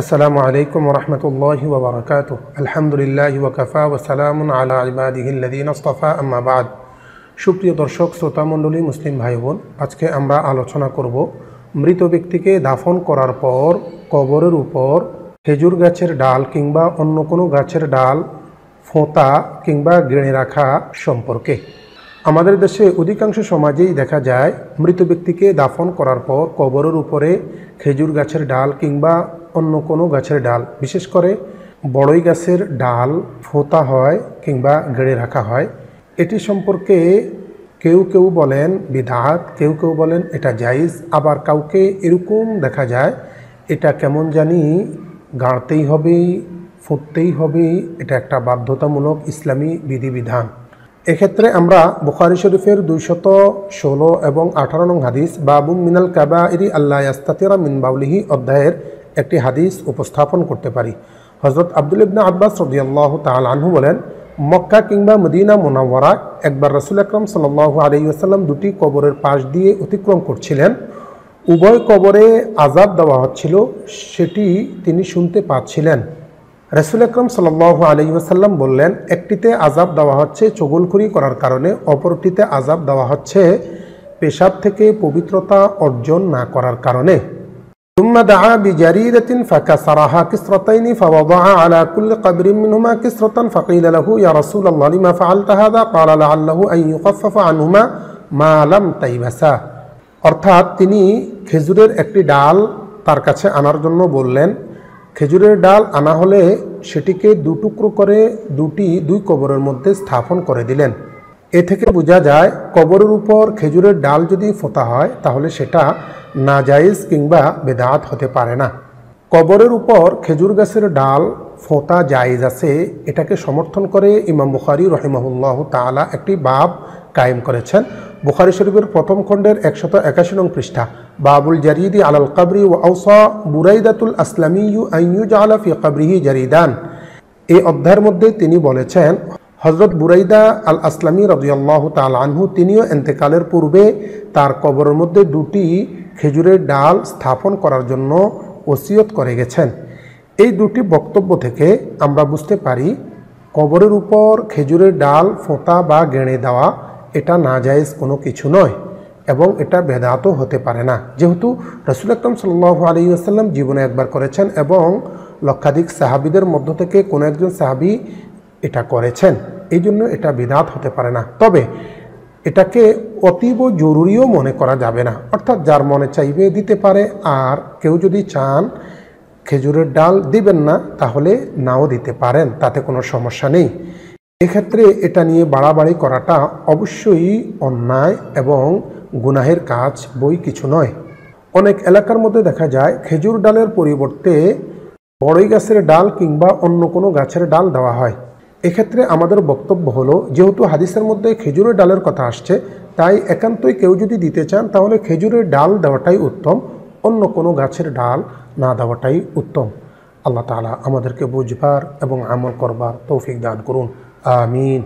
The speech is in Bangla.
আসসালামু আলাইকুম ওয়া রাহমাতুল্লাহি ওয়া বারাকাতুহু। আলহামদুলিল্লাহি ওয়া কাফা ওয়া সালামুন আলা ইবাদিহিল্লাযীনা ইসতাফা, আম্মা বা'দ। সুপ্রিয় দর্শক শ্রোতা মণ্ডলী, মুসলিম ভাই বোন, আজকে আমরা আলোচনা করব মৃত ব্যক্তিকে দাফন করার পর কবরের উপর খেজুর গাছের ডাল কিংবা অন্য কোনো গাছের ডাল ফোঁতা কিংবা গেড়ে রাখা সম্পর্কে। আমাদের দেশে অধিকাংশ সমাজেই দেখা যায় মৃত ব্যক্তিকে দাফন করার পর কবরের উপরে খেজুর গাছের ডাল কিংবা অন্য কোনো গাছের ডাল, বিশেষ করে বড়ই গাছের ডাল ফোঁতা হয় কিংবা গেড়ে রাখা হয়। এটি সম্পর্কে কেউ কেউ বলেন বিদআত, কেউ কেউ বলেন এটা জায়েজ, আবার কাউকে এরকম দেখা যায় এটা কেমন জানি গাড়তেই হবে, ফুঁততেই হবে, এটা একটা বাধ্যতামূলক ইসলামী বিধিবিধান। এক্ষেত্রে আমরা বুখারী শরীফের 216 এবং 18 নং হাদিস বাবু মিনাল কাবাইরি আল্লা ইয়াস্তাতিরা মিন বাউলিহি অধ্যায়ের একটি হাদিস উপস্থাপন করতে পারি। হযরত আব্দুল্লাহ ইবনে আব্বাস রাদিয়াল্লাহু তাআলা আনহু বলেন, মক্কা কিংবা মদিনা মুনাওয়ারা একবার রাসূল আকরাম সাল্লাল্লাহু আলাইহি ওয়াসাল্লাম দুটি কবরের পাশ দিয়ে অতিক্রম করছিলেন। উভয় কবরে আযাব দেওয়া হচ্ছিল, সেটি তিনি শুনতে পাচ্ছিলেন। রাসূল আকরাম সাল্লাল্লাহু আলাইহি ওয়াসাল্লাম বললেন, একটিতে আযাব দেওয়া হচ্ছে চগলখড়ি করার কারণে, অপরটিতে আযাব দেওয়া হচ্ছে পেশাব থেকে পবিত্রতা অর্জন না করার কারণে। ثم دعا بجريدة فكسرها كسرتين فوضع على كل قبر منهما كسرة فقيل له يا رسول الله لما فعلت هذا؟ قال لعله أن يخفف عنهما ما لم تيبسا। অর্থাৎ তিনি খেজুরের একটি ডাল তার কাছে আনার জন্য বললেন। খেজুরের ডাল আনা হলে সেটিকে দুটুকরো করে দুই কবরের মধ্যে স্থাপন করে দিলেন। এ থেকে বোঝা যায় কবরের উপর খেজুরের ডাল যদি ফোঁতা হয় তাহলে সেটা নাজায়েজ কিংবা বেদাত হতে পারে না। কবরের উপর খেজুর গাছের ডাল ফোঁতা জায়েজ আছে, এটাকে সমর্থন করে ইমাম বুখারী রাহিমাহুল্লাহু তাআলা একটি বাব কায়েম করেছেন। বুখারী শরীফের প্রথম খণ্ডের 181 নং পৃষ্ঠা, বাবুল জারিদি আলাল কবরি ওয়া আওসা বুরাইদাতুল আসলামিয়্যু আন ইউজআলা ফি কবরিহি জারিদান। এই অধ্যায়ের মধ্যে তিনি বলেছেন, হযরত বুরাইদা আল আসলামী রাদিয়াল্লাহু তাআলা আনহু তিনিও ইন্তেকালের পূর্বে তার কবরের মধ্যে দুটি খেজুরের ডাল স্থাপন করার জন্য ওসিয়ত করে গেছেন। এই দুটি বক্তব্য থেকে আমরা বুঝতে পারি কবরের উপর খেজুরের ডাল ফোঁতা বা গেড়ে দেওয়া এটা নাজায়েজ কোনো কিছু নয় এবং এটা বেদাতও হতে পারে না, যেহেতু রাসূল আকরাম সাল্লাল্লাহু আলাইহি ওয়াসাল্লাম জীবনে একবার করেছেন এবং লক্ষাধিক সাহাবীদের মধ্য থেকে কোনো একজন সাহাবী এটা করেছেন, এই জন্য এটা বিদআত হতে পারে না। তবে এটাকে অতীব জরুরিও মনে করা যাবে না, অর্থাৎ যার মনে চাইবে দিতে পারে, আর কেউ যদি চান খেজুরের ডাল দিবেন না তাহলে নাও দিতে পারেন, তাতে কোনো সমস্যা নেই। এক্ষেত্রে এটা নিয়ে বাড়াবাড়ি করাটা অবশ্যই অন্যায় এবং গুনাহের কাজ, বই কিছু নয়। অনেক এলাকার মধ্যে দেখা যায় খেজুর ডালের পরিবর্তে বড়ই গাছের ডাল কিংবা অন্য কোনো গাছের ডাল দেওয়া হয়। এক্ষেত্রে আমাদের বক্তব্য হলো, যেহেতু হাদিসের মধ্যে খেজুরের ডালের কথা আসছে, তাই একান্তই কেউ যদি দিতে চান তাহলে খেজুরের ডাল দেওয়াটাই উত্তম, অন্য কোনো গাছের ডাল না দেওয়াটাই উত্তম। আল্লাহ তাআলা আমাদেরকে বুঝবার এবং আমল করবার তৌফিক দান করুন, আমিন।